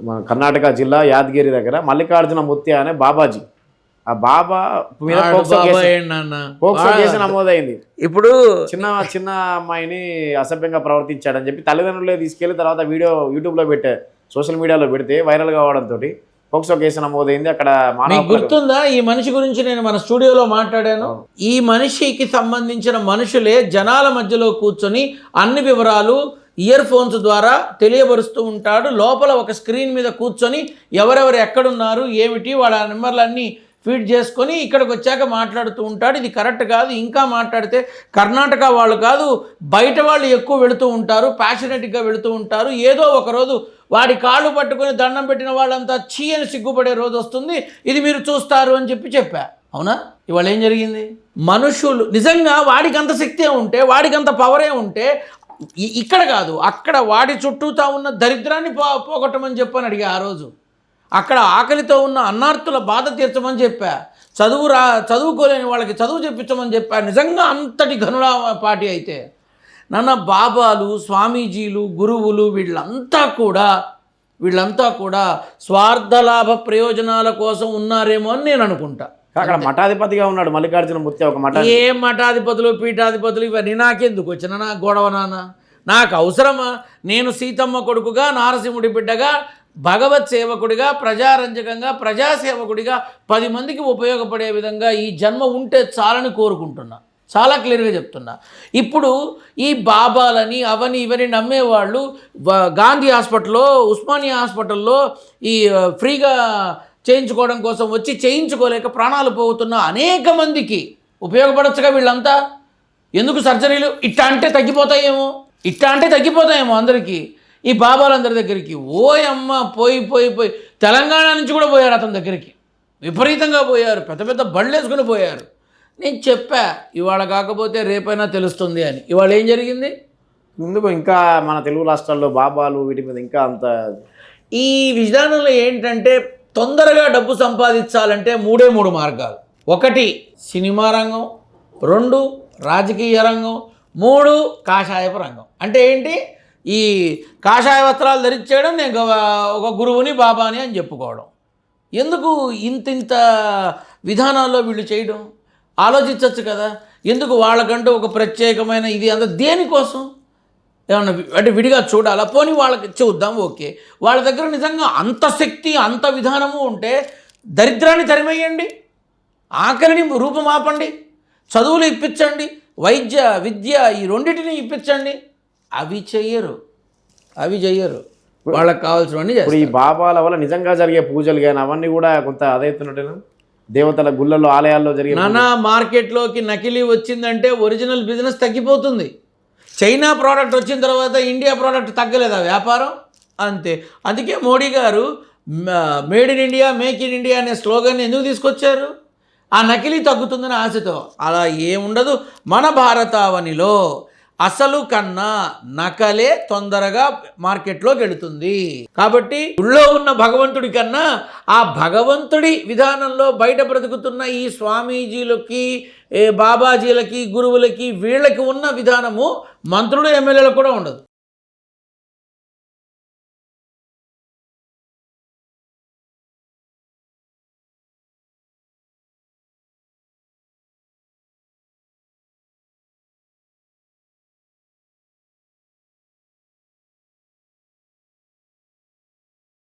మన కర్ణాటక జిల్లా యాదగిరి దగ్గర మల్లికార్జున ముత్య అనే బాబాజీ, ఆ బాబా మీద పోక్సో కేసు నమోదైంది. ఇప్పుడు చిన్న చిన్న అమ్మాయిని అసభ్యంగా ప్రవర్తించాడని చెప్పి తల్లిదండ్రులే తీసుకెళ్లి తర్వాత వీడియో యూట్యూబ్లో సోషల్ మీడియాలో పెడితే వైరల్ కావడంతో పోక్సో కేసు నమోదైంది. అక్కడ గుర్తుందా, ఈ మనిషి గురించి నేను మన స్టూడియోలో మాట్లాడాను. ఈ మనిషికి సంబంధించిన మనుషులే జనాల మధ్యలో కూర్చొని అన్ని వివరాలు ఇయర్ ఫోన్స్ ద్వారా తెలియబరుస్తూ ఉంటాడు. లోపల ఒక స్క్రీన్ మీద కూర్చొని ఎవరెవరు ఎక్కడున్నారు ఏమిటి వాళ్ళ నెంబర్లన్నీ ఫీడ్ చేసుకొని ఇక్కడికి వచ్చాక మాట్లాడుతూ ఉంటాడు. ఇది కరెక్ట్ కాదు. ఇంకా మాట్లాడితే కర్ణాటక వాళ్ళు కాదు బయట వాళ్ళు ఎక్కువ వెళుతూ ఉంటారు, ప్యాషనెట్గా వెళుతూ ఉంటారు. ఏదో ఒకరోజు వాడి కాళ్ళు పట్టుకొని దండం పెట్టిన వాళ్ళంతా చీ అని సిగ్గుపడే రోజు వస్తుంది, ఇది మీరు చూస్తారు అని చెప్పా. అవునా? ఇవాళ ఏం జరిగింది? మనుషులు నిజంగా వాడికి అంత శక్తే ఉంటే, వాడికి అంత పవరే ఉంటే ఇక్కడ కాదు అక్కడ వాడి చుట్టూతా ఉన్న దరిద్రాన్ని పోగొట్టమని చెప్పని అడిగా ఆ రోజు. అక్కడ ఆకలితో ఉన్న అన్నార్తుల బాధ తీర్చమని చెప్పా. చదువుకోలేని వాళ్ళకి చదువు చెప్పించమని చెప్పా. నిజంగా అంతటి ఘనుడా పార్టీ అయితే నాన్న బాబాలు, స్వామీజీలు, గురువులు వీళ్ళంతా కూడా స్వార్థలాభ ప్రయోజనాల కోసం ఉన్నారేమో అని నేను అనుకుంటా. అక్కడ మఠాధిపతిగా ఉన్నాడు మల్లికార్జున ముత్య. ఒక ఏ మఠాధిపతులు పీఠాధిపతులు ఇవన్నీ నాకెందుకు వచ్చిన నా గొడవ నాన్న? నాకు అవసరమా? నేను సీతమ్మ కొడుకుగా, నారసింహుడి బిడ్డగా, భగవత్ సేవకుడిగా, ప్రజారంజకంగా, ప్రజాసేవకుడిగా 10 మందికి ఉపయోగపడే విధంగా ఈ జన్మ ఉంటే చాలని కోరుకుంటున్నా. చాలా క్లియర్గా చెప్తున్నా. ఇప్పుడు ఈ బాబాలని అవని ఇవని నమ్మేవాళ్ళు గాంధీ హాస్పిటల్లో, ఉస్మానియా హాస్పిటల్లో ఈ ఫ్రీగా చేయించుకోవడం కోసం వచ్చి చేయించుకోలేక ప్రాణాలు పోతున్న అనేక మందికి ఉపయోగపడచ్చుగా వీళ్ళంతా. ఎందుకు సర్జరీలు ఇట్టా అంటే తగ్గిపోతాయేమో అందరికీ. ఈ బాబాలందరి దగ్గరికి ఓయమ్మ పోయి తెలంగాణ నుంచి కూడా పోయారు అతని దగ్గరికి, విపరీతంగా పోయారు, పెద్ద పెద్ద బళ్ళు వేసుకుని పోయారు. నేను చెప్పా ఇవాళ కాకపోతే రేపైనా తెలుస్తుంది అని. ఇవాళ ఏం జరిగింది? ముందుకు ఇంకా మన తెలుగు రాష్ట్రాల్లో బాబాలు వీటి మీద ఇంకా అంత ఈ విధానంలో ఏంటంటే తొందరగా డబ్బు సంపాదించాలంటే 3 మార్గాలు. 1 సినిమా రంగం, 2 రాజకీయ రంగం, 3 కాషాయపు రంగం. అంటే ఏంటి? ఈ కాషాయ వస్త్రాలు ధరించేయడం, నేను ఒక గురువుని బాబాని అని చెప్పుకోవడం. ఎందుకు ఇంత విధానాల్లో వీళ్ళు చేయడం? ఆలోచించవచ్చు కదా. ఎందుకు వాళ్ళకంటూ ఒక ప్రత్యేకమైన ఇది అంత దేనికోసం? ఏమన్నా అంటే విడిగా చూడాలా? పోనీ వాళ్ళకి చూద్దాం, ఓకే. వాళ్ళ దగ్గర నిజంగా అంత శక్తి అంత విధానము ఉంటే దరిద్రాన్ని తరిమేయండి, ఆకలిని రూపమాపండి, చదువులు ఇప్పించండి, వైద్య విద్య ఈ రెండింటిని ఇప్పించండి. అవి చెయ్యరు. వాళ్ళకి కావాల్సినవన్నీ చేస్తారు. ఇప్పుడు ఈ బాబాల వల్ల నిజంగా జరిగే పూజలు కానీ అవన్నీ కూడా కొంత అదవుతున్నట్టేనా? దేవతల గుళ్ళల్లో, ఆలయాల్లో జరిగే నానా మార్కెట్లోకి నకిలీ వచ్చిందంటే ఒరిజినల్ బిజినెస్ తగ్గిపోతుంది. చైనా ప్రోడక్ట్ వచ్చిన తర్వాత ఇండియా ప్రోడక్ట్ తగ్గలేదా వ్యాపారం? అంతే. అందుకే మోడీ గారు made in India, make in India అనే స్లోగన్ ఎందుకు తీసుకొచ్చారు? ఆ నకిలీ తగ్గుతుందని ఆశతో. అలా ఏముండదు. మన భారతావనిలో అసలు కన్నా నకలే తొందరగా మార్కెట్లోకి వెళుతుంది. కాబట్టి గుళ్ళో ఉన్న భగవంతుడి కన్నా ఆ భగవంతుడి విధానంలో బయట బ్రతుకుతున్న ఈ స్వామీజీలకి, బాబాజీలకి, గురువులకి వీళ్ళకి ఉన్న విధానము మంత్రులు, ఎమ్మెల్యేలకు కూడా ఉండదు.